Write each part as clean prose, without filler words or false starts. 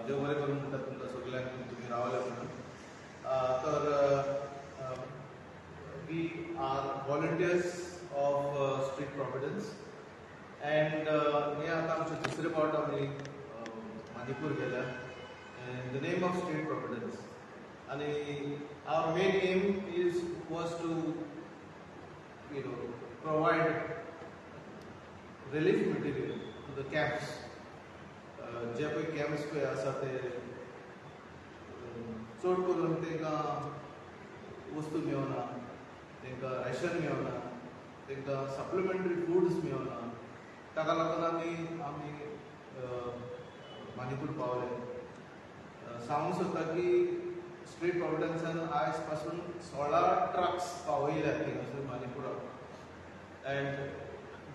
देव बरें करून म्हणटा तुमकां सगल्यांक तुमी रावले म्हणून. तर we are volunteers of Street Providence and हे आता आमचे दुसरे पावट आमी मणिपूर गेल्या in the name of Street Providence. And our main aim was to provide relief material to the camps. जे पळय कॅम्प्स पळय आसा ते चड करून तांकां वस्तू मेळना, तांकां रॅशन मेळना, तांकां सप्लिमेंटरी फूड्स मेळना. ताका लागून आमी मणिपूर पावले. सांगूंक सोदता की स्ट्रीट प्रॉविडन्सान आयज पासून 16 ट्रक्स पावयल्यात थिंगासर मणिपुराक. And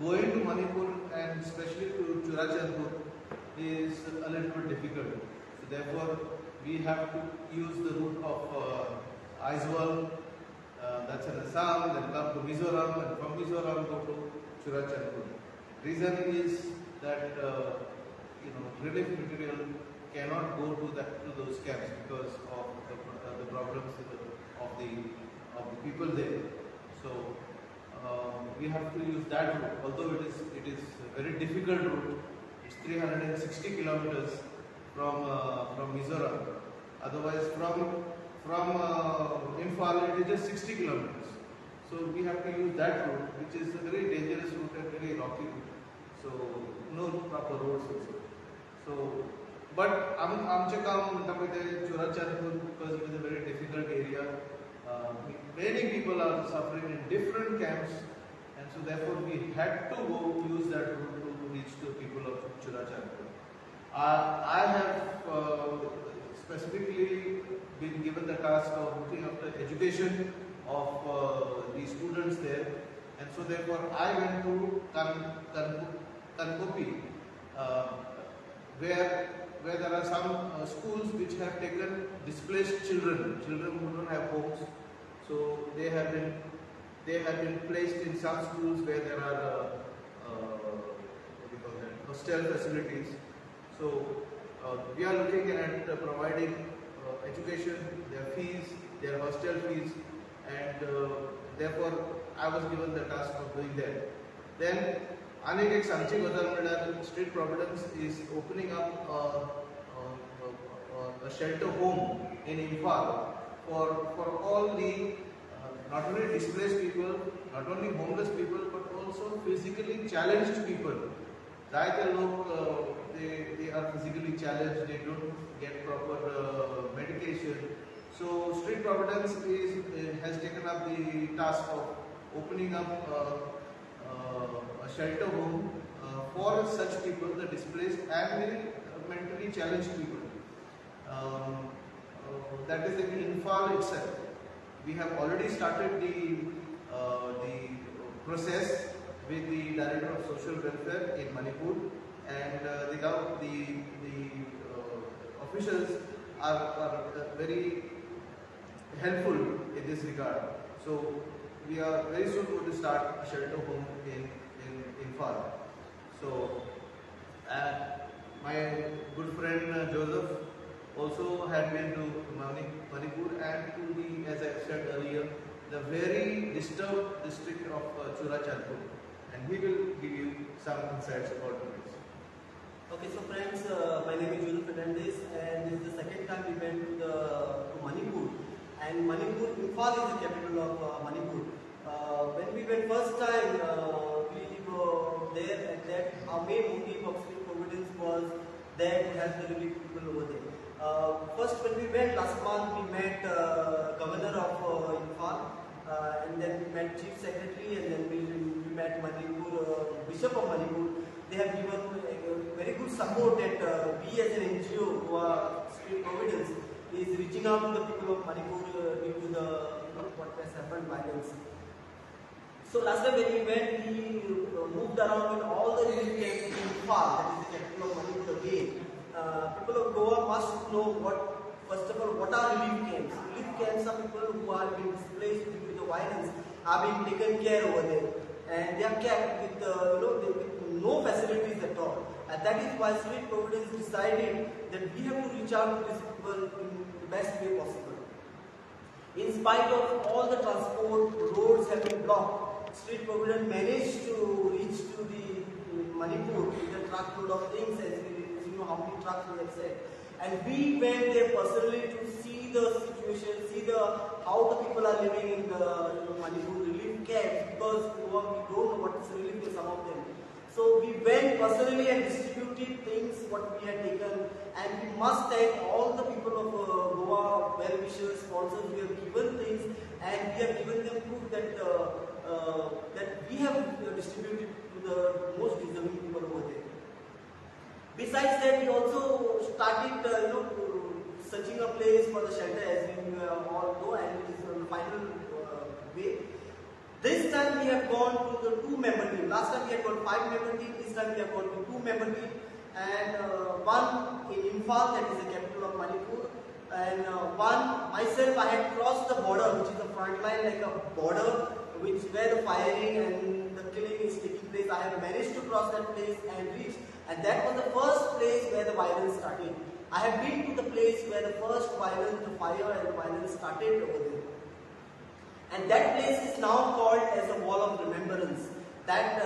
going to Manipur and specially to Churachandpur is a little bit difficult. So therefore we have to use the route of Aizawl, that's in Assam, then come to Mizoram, and from Mizoram go to Churachandpur. Reason is that relief material cannot go to those camps because of the problems of the people there. So we have to use that route, although it is a very difficult route. It's 360 kilometers from Mizoram. Otherwise, from Imphal it is just 60 kilometers. So we have to use that route, which is a very dangerous route and very rocky route. So no proper roads also. So, but आमचे काम म्हणटा पळय ते चुराचंदपूर, because it is a very difficult area. Many people are suffering in different camps, and so therefore we had to use that route to reach the people of Churachandpur. I have specifically been given the task of looking after education of the students there, and so therefore I went to Kankopi, where there are some schools which have taken displaced children who don't have homes. So they have been placed in some schools where there are hostel facilities. So we are looking at providing education, their fees, their hostel fees, and therefore I was given the task of doing that. Then anek ek सांगची गजाल म्हणल्यार Street Providence is opening up a shelter home in Imphal for all the not only displaced people, not only homeless people, but also physically challenged people. Zaite log they are physically challenged, they don't get proper medication. So Street Providence has taken up the task of opening up a shelter home for such people, the displaced and the mentally challenged people. That is in Imphal itself. We have already started the process with the Director of Social Welfare in Manipur, and the officials are very helpful in this regard. So we are very soon going to start a shelter home in Imphal. So my good friend Joseph also had been to Manipur and to the, as I said earlier, the very disturbed district of Churachandpur, and he will give you some insights about this. Okay, so friends, my name is Joseph Fernandez, and this is the second time we went to Manipur. And Manipur, Imphal is the capital of Manipur. When we went first time, we were there, and that our main motive of Street Providence was there to help the relief people over there. First, when we went last month, we met Governor of Imphal, and then we met Chief Secretary, and then we met Manipur, Bishop of Manipur. They have given very good support that we as an NGO who are Street Providence is reaching out to the people of Manipur due to the what has happened violence. So last time when we went, we moved around in all the relief camps in Imphal, that is the capital of Manipur again. People of Goa must know first of all, what are relief camps? Relief camps are people who are being displaced due to the violence, are being taken care over there, and they are kept with no facilities at all. And that is why Street Providence decided that we have to reach reach out to these people in the best way possible. In spite of all the transport, roads have been blocked, Street Providence managed to reach to the Manipur with a truckload of things, as you know how many trucks we have said. And we went there personally to see the situation, see how the people are living in the Manipur relief camps, because we don't know what is relief in some of them. So we went personally and distributed things what we had taken, and we must thank all the people of Goa, well-wishers, sponsors. We have given things, and we have given them proof that we have distributed to the most deserving people over there. Besides that, we also started, searching a place for the shelter, as we all know, and it is the final way. This time we have gone to the 2-member team. Last time we had got 5-member team. This time we have gone to 2-member team, and one in Imphal, that is the capital of Manipur, and one myself. I had crossed the border, which is the front line, like a border, where the firing and the killing is taking place. I have managed to cross that place and reach, and that was the first place where the violence started. I have been to the place where the first violence, the fire and the violence started over there. And that place is now called as a wall of remembrance. That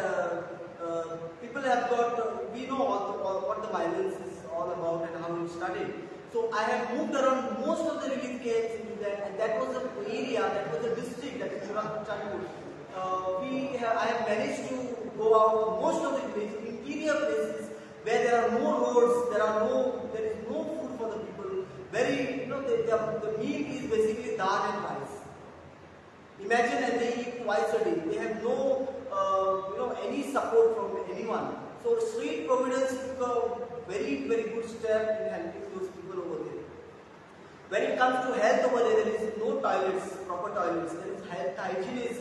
people have got, we know what the violence is all about and how it started. So I have moved around most of the relief camps into that, and that was the area, that was the district, that is Chandur. I have managed to go out to most of the places, interior places, where there are no roads, there is no food for the people. The meal is basically dal and rice. Imagine, and they eat twice a day. They have no, any support from anyone. So Street Providence took a very, very good step in helping those people over there. When it comes to health over there is no toilets, proper toilets. There is health hygiene is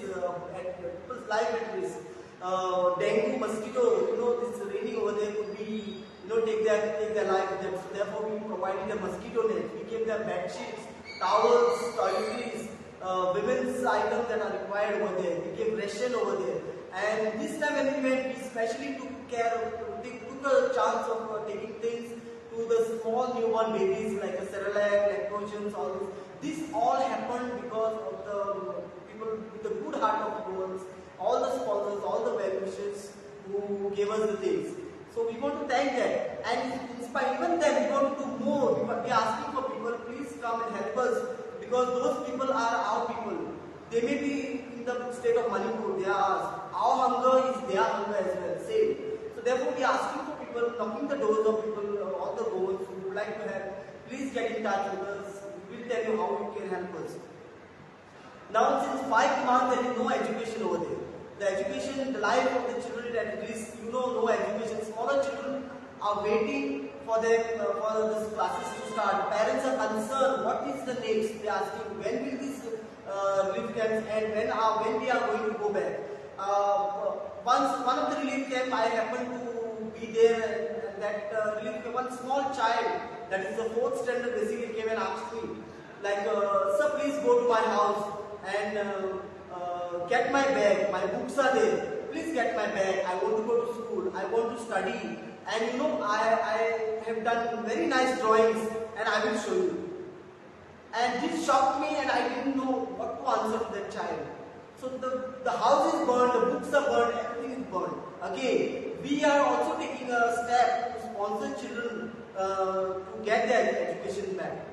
at people's life at risk. Dengue, mosquito, this raining over there could be, take their life. So therefore, we provided a mosquito net. We gave them bed sheets, towels, toiletries. Women's items that are required over there. We gave ration over there. And this time when we went, we especially took a chance of taking things to the small newborn babies like a Cerelac, lactogens, all this. This all happened because of the people with the good heart of Goans, all the sponsors, all the well-wishers who gave us the things. So we want to thank them. And in spite even them, we want to do more. We are asking for people, please come and help us. Because those people are our people. They may be in the state of Manipur, they are ours. Our hunger is their hunger as well, same. So therefore we are asking for people, knocking the doors of people, all the Goans who would like to help, please get in touch with us. We will tell you how you can help us. Now since 5 months there is no education over there. The education, the life of the children at risk, no education. Smaller children are waiting for them, for these classes to start. Parents are concerned, what is the next? They are asking, when will these relief camps end? When we are going to go back? One of the relief camp, I happened to be there, and that relief camp, one small child, that is the 4th standard, basically came and asked me, sir, please go to my house and get my bag. My books are there. Please get my bag. I want to go to school. I want to study. And I have done very nice drawings, and I will show you. And this shocked me, and I didn't know what to answer to that child. So the house is burned, the books are burned, everything is burned. Again, we are also taking a step to sponsor children to get their education back.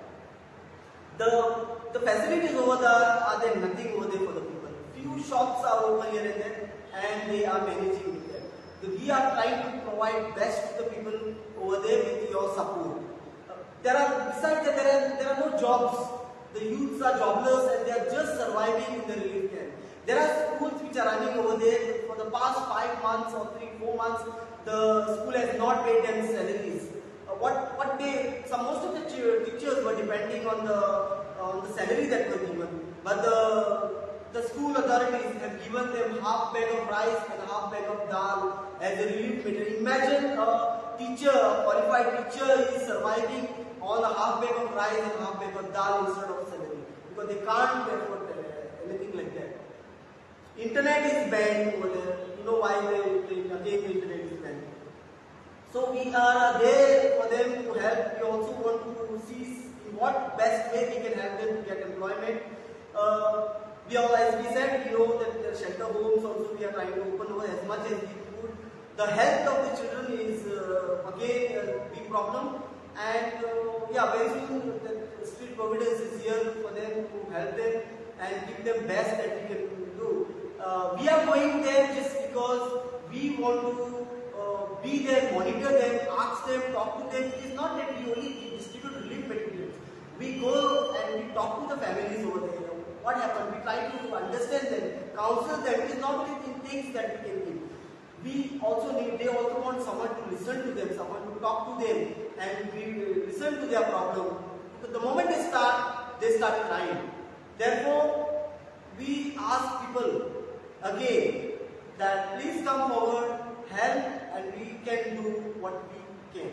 The facilities over there, are there nothing over there for the people. Few shops are over here and there, and they are managing with them. We are trying to provide best to the people over there with your support. Besides that, there are no jobs. The youths are jobless and they are just surviving in the relief camp. There are schools which are running over there for the past 5 months or 3-4 months. The school has not paid them salaries. Most of the teachers were depending on the salary that was given, but the school authorities have given them half bag of rice and half bag of dal as a relief material. Imagine a qualified teacher is surviving on a half bag of rice and half bag of dal instead of salary, because they can't afford anything like that. Internet is banned over there. You know why the internet is banned. So we are there for them to help. We also want to see in what best way we can help them to get employment. We all, as we said, we know that the shelter homes also we are trying to open over as much as we could. The health of the children is again a big problem, and yeah, very soon the street providence is here for them to help them and give them best that we can do. We are going there just because we want to be there, monitor them, ask them, talk to them. It is not that we only distribute relief materials. We go and we talk to the families over there. What happened? We try to understand them, counsel them. It is not only things that we can give. We also need, they also want someone to listen to them, someone to talk to them, and we listen to their problem. Because the moment they start crying. Therefore, we ask people again that please come forward, help, and we can do what we can.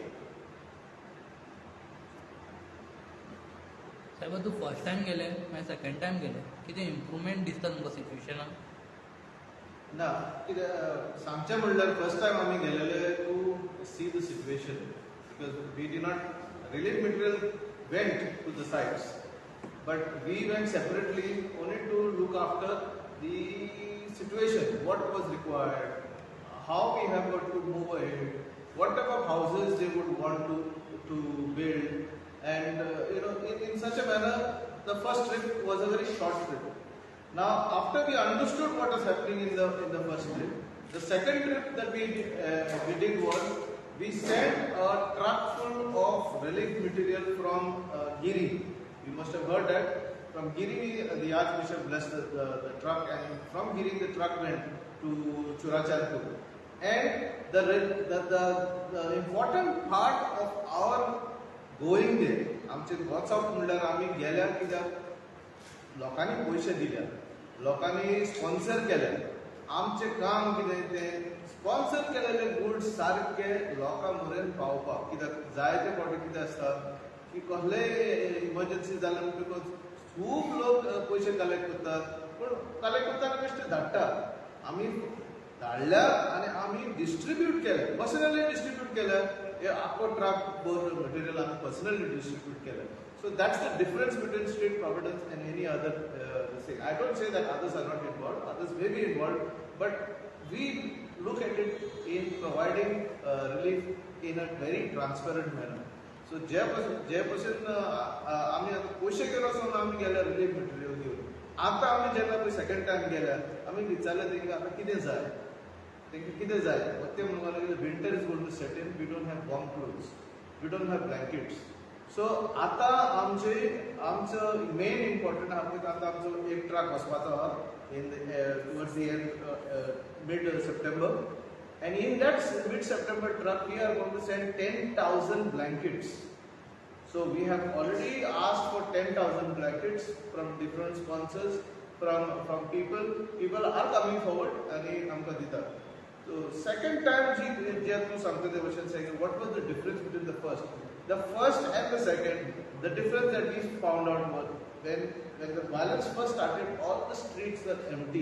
साहेब तू first time गेले मागीर second time गेले कितें improvement दिसता तुमकां सिच्युएशनान ना कितें सांगचें म्हणल्यार फर्स्ट टायम आमी गेलेले to see the situation because we did not relief material went to the sites but we went separately only to look after the situation what was required how we have got to move ahead, what type of houses they would want to build, and in such a manner, the first trip was a very short trip. Now, after we understood what was happening in the first trip, the second trip that we did was we sent a truck full of relief material from Giri. You must have heard that from Giri, the Archbishop blessed the truck, and from Giri the truck went to Churachandpur. And the important part of our going there, आमचे watts out म्हणल्यार आमी गेल्यार कित्याक लोकांनी पयशे दिल्या लोकांनी sponsor केल्या आमचें काम कितें तें स्पॉन्सर केलेले गुड्स सारके लोकां मेरेन पावपाक कित्याक जायते फावटी कितें आसता की कसलेय इमर्जन्सी जालें म्हणटकच खूब लोक पयशे कलेक्ट करतात पूण कलेक्ट करतना बेश्टे धाडटात आमी धाडल्या आनी आमी डिस्ट्रिब्यूट केले पर्सनली डिस्ट्रिब्यूट केले हे आख्खो ट्रक भर मटेरियल आमी पर्सनली डिस्ट्रिब्यूट केले so that's the difference between state providence and any other thing I don't say that others are not involved others may be involved but we look at it in providing relief in a very transparent manner. So जे भशेन आमी आतां पयशे केलो सोन आमी गेले relief material घेवन आतां आमी जेन्ना पळय सेकंड टायम गेल्यार आमी विचारलें तेंकां आतां कितें जाय तेंकां कितें जाय ते म्हणूंक लागले winter is going to set in we don't have warm clothes we don't have blankets so आतां आमचो मेन इम्पॉर्टंट आहा पळय आतां आमचो एक ट्रक वचपाचो आहा in towards the end mid September, and in that mid September truck we are going to send 10,000 blankets. So we have already asked for 10,000 blankets from different sponsors, from people are coming forward and amka dita. So second time je tu samte the question saying what was the difference between the first and the second. The difference that we found out was when the violence first started, all the streets were empty,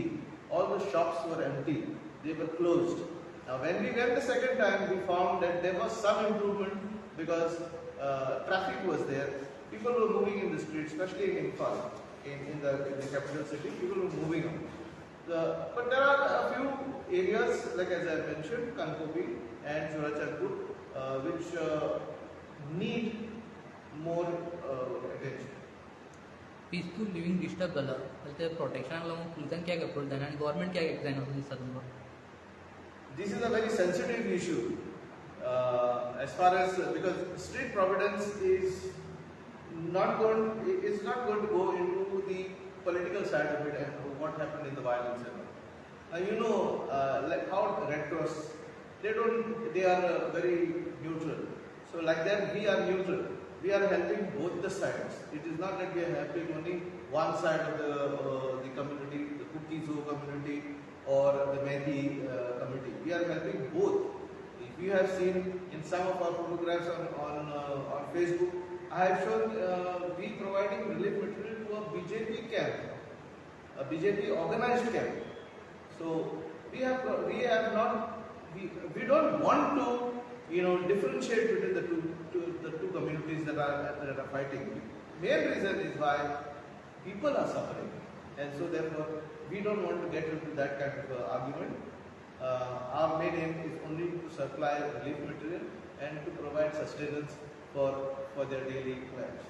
all the shops were empty, they were closed. Now when we went the second time, we found that there was some improvement because traffic was there, people were moving in the streets, especially in Imphal, in the capital city, people were moving on. But there are a few areas, like as I mentioned, Kankobi and Churachandpur, which need more attention. Peaceful living disturb जाला जाल्यार ते प्रोटेक्शनाक लागून पुलिसान कित्याक approach जायना आनी government कित्याक एक जायना असो दिसता तुमकां This is a very sensitive issue as far as because street providence is not going to go into the political side of it and what happened in the violence. Like how Red Cross, they are very neutral. So like that we are neutral. We are helping both the sides. It is not that we are helping only one side of the community, the Kukkizo community or the Methi community. We are helping both. If you have seen in some of our photographs on Facebook, I have shown we providing relief material to a BJP camp, a BJP organized camp. So we don't want to differentiate between the two communities that are fighting. Main reason is why people are suffering, and so therefore we don't want to get into that kind of argument. Our main aim is only to supply relief material and to provide sustenance for their daily lives.